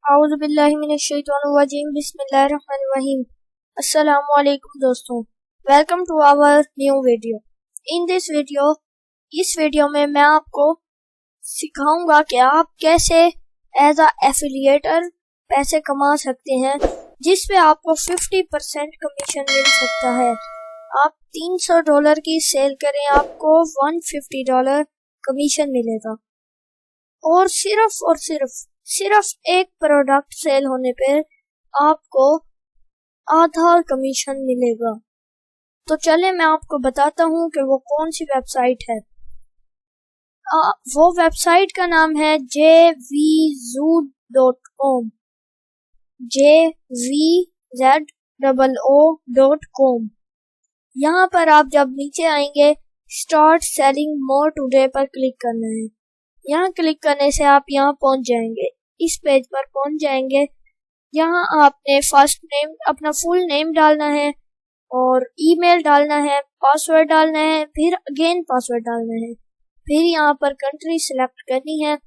औज़ु बिल्लाहि मिनश्शैतानिर्रजीम बिस्मिल्लाहिर्रहमानिर्रहीम। अस्सलामु अलैकुम दोस्तों, welcome to our new video. इस वीडियो में मैं आपको सिखाऊंगा कि आप कैसे एज अ एफिलिएटर पैसे कमा सकते हैं, जिस पे आपको 50% कमीशन मिल सकता है। आप $300 की सेल करें, आपको $150 कमीशन मिलेगा और सिर्फ एक प्रोडक्ट सेल होने पे आपको आधा कमीशन मिलेगा। तो चले मैं आपको बताता हूँ कि वो कौन सी वेबसाइट है। वो वेबसाइट का नाम है jvzoom.com jvzo.com। यहाँ पर आप जब नीचे आएंगे, स्टार्ट सेलिंग मोर टुडे पर क्लिक करना है। यहाँ क्लिक करने से आप यहाँ पहुंच जाएंगे, इस पेज पर पहुंच जाएंगे। यहाँ आपने फर्स्ट नेम, अपना फुल नेम डालना है और ईमेल डालना है, पासवर्ड डालना है, फिर अगेन पासवर्ड डालना है, फिर यहाँ पर कंट्री सिलेक्ट करनी है।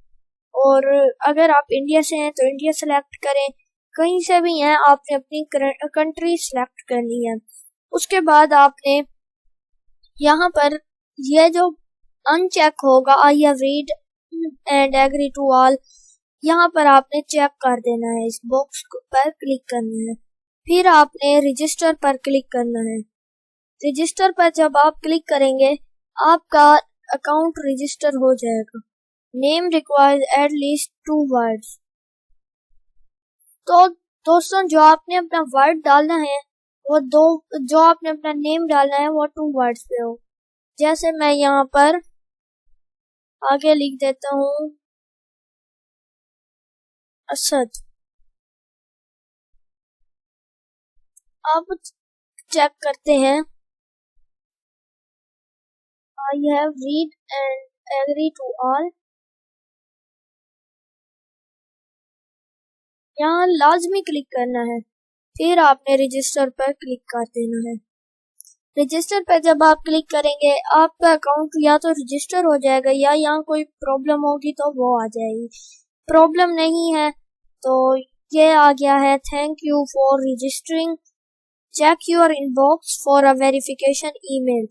और अगर आप इंडिया से हैं तो इंडिया सिलेक्ट करें, कहीं से भी हैं आपने अपनी कंट्री सिलेक्ट करनी है। उसके बाद आपने यहाँ पर ये जो अनचेक होगा, I have read and agree to all, यहाँ पर आपने चेक कर देना है, इस बॉक्स पर क्लिक करना है। फिर आपने रजिस्टर पर क्लिक करना है। रजिस्टर पर जब आप क्लिक करेंगे, आपका अकाउंट रजिस्टर हो जाएगा। Name requires at least 2 words. तो दोस्तों, जो आपने अपना वर्ड डालना है वो जो आपने अपना नेम डालना है वो 2 वर्ड्स पे हो। जैसे मैं यहाँ पर आगे लिख देता हूँ असद। अब चेक करते हैं, I have read and agree to all. यहाँ लाजमी क्लिक करना है, फिर आपने रजिस्टर पर क्लिक कर देना है। रजिस्टर पर जब आप क्लिक करेंगे, आपका अकाउंट या तो रजिस्टर हो जाएगा या यहाँ कोई प्रॉब्लम होगी तो वो आ जाएगी। प्रॉब्लम नहीं है तो ये आ गया है, thank you for registering, check your inbox for a verification email,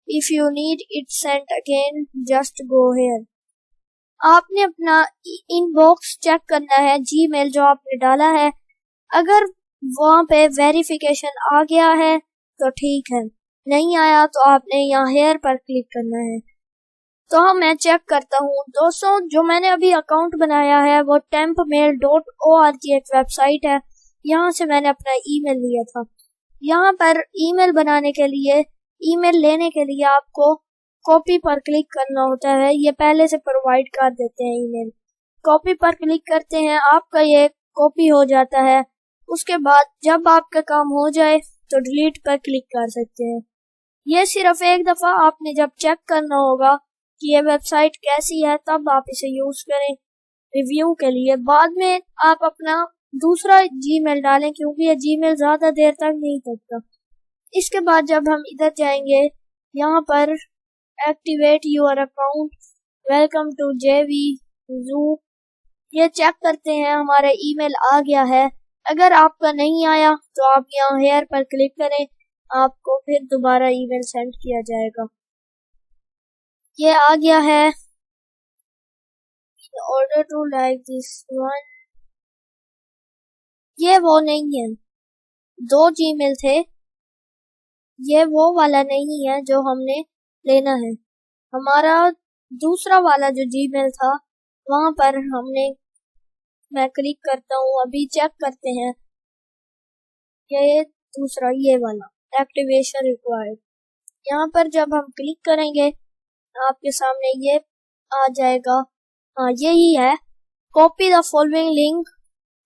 if you need it sent again just go here. आपने अपना इनबॉक्स चेक करना है, जीमेल जो आपने डाला है। अगर वहाँ पे वेरिफिकेशन आ गया है तो ठीक है, नहीं आया तो आपने यहाँ हेयर पर क्लिक करना है। तो मैं चेक करता हूँ दोस्तों, जो मैंने अभी अकाउंट बनाया है वो tempmail.org एक वेबसाइट है, यहाँ से मैंने अपना ईमेल लिया था। यहाँ पर ईमेल बनाने के लिए, ईमेल लेने के लिए आपको कॉपी पर क्लिक करना होता है। ये पहले से प्रोवाइड कर देते हैं ईमेल। कॉपी पर क्लिक करते हैं, आपका ये कॉपी हो जाता है। उसके बाद जब आपका काम हो जाए तो डिलीट पर क्लिक कर सकते हैं। ये सिर्फ एक दफा आपने जब चेक करना होगा कि ये वेबसाइट कैसी है, तब आप इसे यूज करें रिव्यू के लिए। बाद में आप अपना दूसरा जीमेल डालें, क्योंकि ये जीमेल ज्यादा देर तक नहीं टिकता। इसके बाद जब हम इधर जाएंगे, यहाँ पर activate your account, welcome to JVZoo, ये चेक करते हैं हमारा ईमेल आ गया है। अगर आपका नहीं आया तो आप यहाँ हेयर पर क्लिक करें, आपको फिर दोबारा ईमेल सेंड किया जाएगा। ये आ गया है। In order to like this one, ये वो नहीं है, 2 जीमेल थे, ये वो वाला नहीं है जो हमने लेना है। हमारा दूसरा वाला जो जीमेल था, वहां पर मैं क्लिक करता हूँ, अभी चेक करते हैं। ये दूसरा, ये वाला एक्टिवेशन रिक्वायर्ड, यहाँ पर जब हम क्लिक करेंगे आपके सामने ये आ जाएगा। हाँ, यही है, copy the following link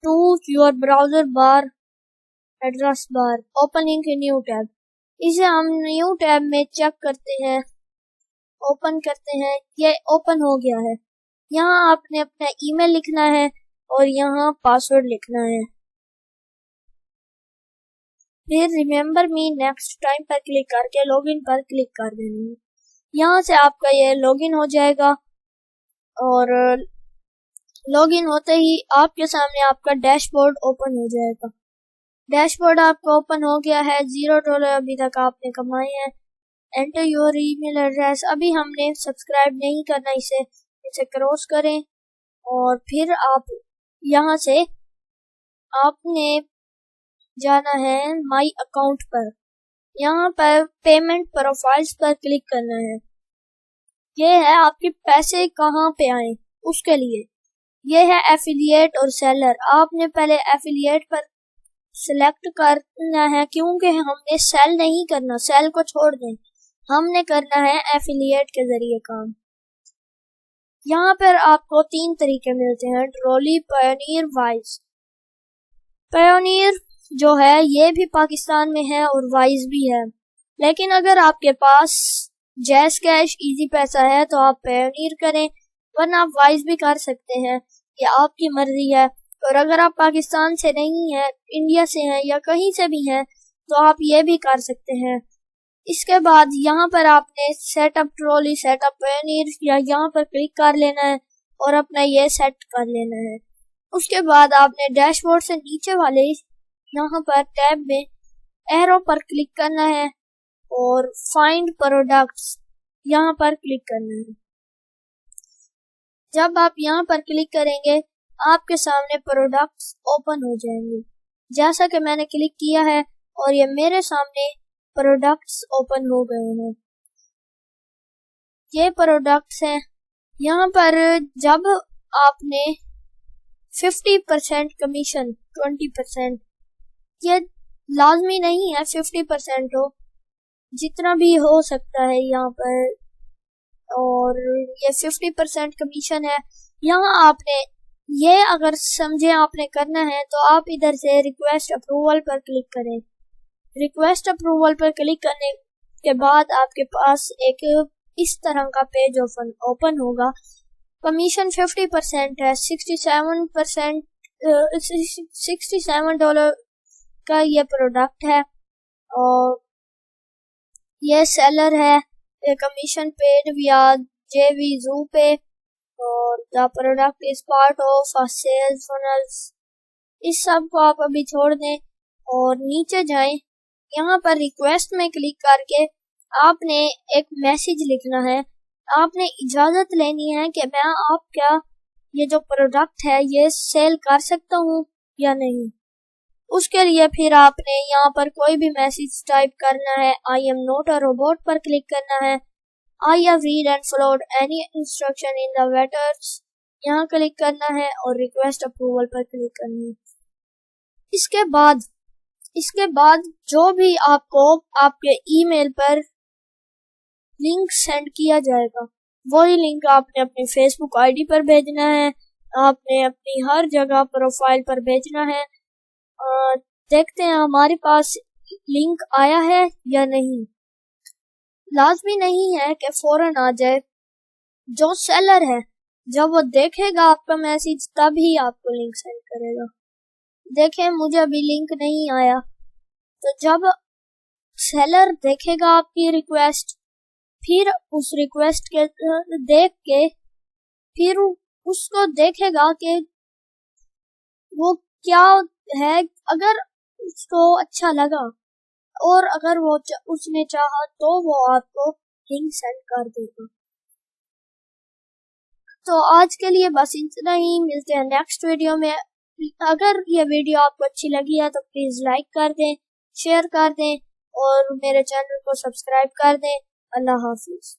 to your browser bar address bar, open link in new tab. इसे हम न्यू टैब में चेक करते हैं, ओपन करते हैं, ये ओपन हो गया है। यहाँ आपने अपना ईमेल लिखना है और यहाँ पासवर्ड लिखना है, फिर रिमेम्बर मी नेक्स्ट टाइम पर क्लिक करके लॉगिन पर क्लिक कर देना है। यहाँ से आपका ये लॉगिन हो जाएगा और लॉगिन होते ही आपके सामने आपका डैशबोर्ड ओपन हो जाएगा। डैशबोर्ड आपका ओपन हो गया है। $0 अभी तक आपने कमाए हैं। Enter your email address. अभी हमने सब्सक्राइब नहीं करना, इसे क्रॉस करें और फिर आप यहाँ से आपने जाना है माई अकाउंट पर। यहाँ पर पेमेंट प्रोफाइल्स पर क्लिक करना है। ये है आपके पैसे कहाँ पे आए उसके लिए। ये है एफिलिएट और सेलर। आपने पहले एफिलिएट पर सिलेक्ट करना है क्योंकि हमने सेल नहीं करना, सेल को छोड़ दें, हमने करना है एफिलिएट के जरिए काम। यहाँ पर आपको 3 तरीके मिलते हैं, ट्रॉली, पायोनियर, वाइज। पायोनियर जो है ये भी पाकिस्तान में है और वाइज भी है, लेकिन अगर आपके पास जैस कैश, इजी पैसा है तो आप पायोनियर करें, वरना आप वाइज भी कर सकते हैं, ये आपकी मर्जी है। और अगर आप पाकिस्तान से नहीं है, इंडिया से हैं या कहीं से भी हैं तो आप ये भी कर सकते हैं। इसके बाद यहाँ पर आपने सेटअप ट्रॉली, सेटअप पायोनियर या यहाँ पर क्लिक कर लेना है और अपना ये सेट कर लेना है। उसके बाद आपने डैशबोर्ड से नीचे वाले यहाँ पर टैब में एरो पर क्लिक करना है और फाइंड प्रोडक्ट्स यहाँ पर क्लिक करना है। जब आप यहाँ पर क्लिक करेंगे आपके सामने प्रोडक्ट्स ओपन हो जाएंगे। जैसा कि मैंने क्लिक किया है और ये मेरे सामने प्रोडक्ट्स ओपन हो गए हैं। ये प्रोडक्ट्स हैं। यहाँ पर जब आपने 50% कमीशन, 20%, ये लाजमी नहीं है 50% हो, जितना भी हो सकता है यहाँ पर, और ये 50% कमीशन है। यहाँ आपने ये अगर समझे आपने करना है तो आप इधर से रिक्वेस्ट अप्रूवल पर क्लिक करें। रिक्वेस्ट अप्रूवल पर क्लिक करने के बाद आपके पास एक इस तरह का पेज ओपन होगा। कमीशन 50% है, 67% $67 का ये प्रोडक्ट है और ये सेलर है। ये कमीशन पेड विया JVZoo पे और the product is part of a sales funnels. इस सब को आप अभी छोड़ दें और नीचे जाएं। यहाँ पर रिक्वेस्ट में क्लिक करके आपने एक मैसेज लिखना है। आपने इजाजत लेनी है कि मैं आपका ये जो प्रोडक्ट है ये सेल कर सकता हूँ या नहीं। उसके लिए फिर आपने यहाँ पर कोई भी मैसेज टाइप करना है। I am not a robot पर क्लिक करना है। आई have read and followed any instruction in the letters, यहाँ क्लिक करना है और रिक्वेस्ट अप्रूवल पर क्लिक करना है। इसके बाद जो भी आपको आपके ईमेल पर लिंक सेंड किया जाएगा वही लिंक आपने अपने फेसबुक आईडी पर भेजना है, आपने अपनी हर जगह प्रोफाइल पर भेजना है। देखते हैं हमारे पास लिंक आया है या नहीं। लाजमी नहीं है कि फौरन आ जाए। जो सेलर है जब वो देखेगा आपका मैसेज तभी आपको लिंक सेंड करेगा। देखें मुझे अभी लिंक नहीं आया, तो जब सेलर देखेगा आपकी रिक्वेस्ट, फिर उस रिक्वेस्ट के देख के फिर उसको देखेगा कि वो क्या है। अगर उसको अच्छा लगा और अगर वो उसने चाहा तो वो आपको लिंक सेंड कर देगा। तो आज के लिए बस इतना ही, मिलते हैं नेक्स्ट वीडियो में। अगर ये वीडियो आपको अच्छी लगी है तो प्लीज लाइक कर दें, शेयर कर दें और मेरे चैनल को सब्सक्राइब कर दें। अल्लाह हाफिज।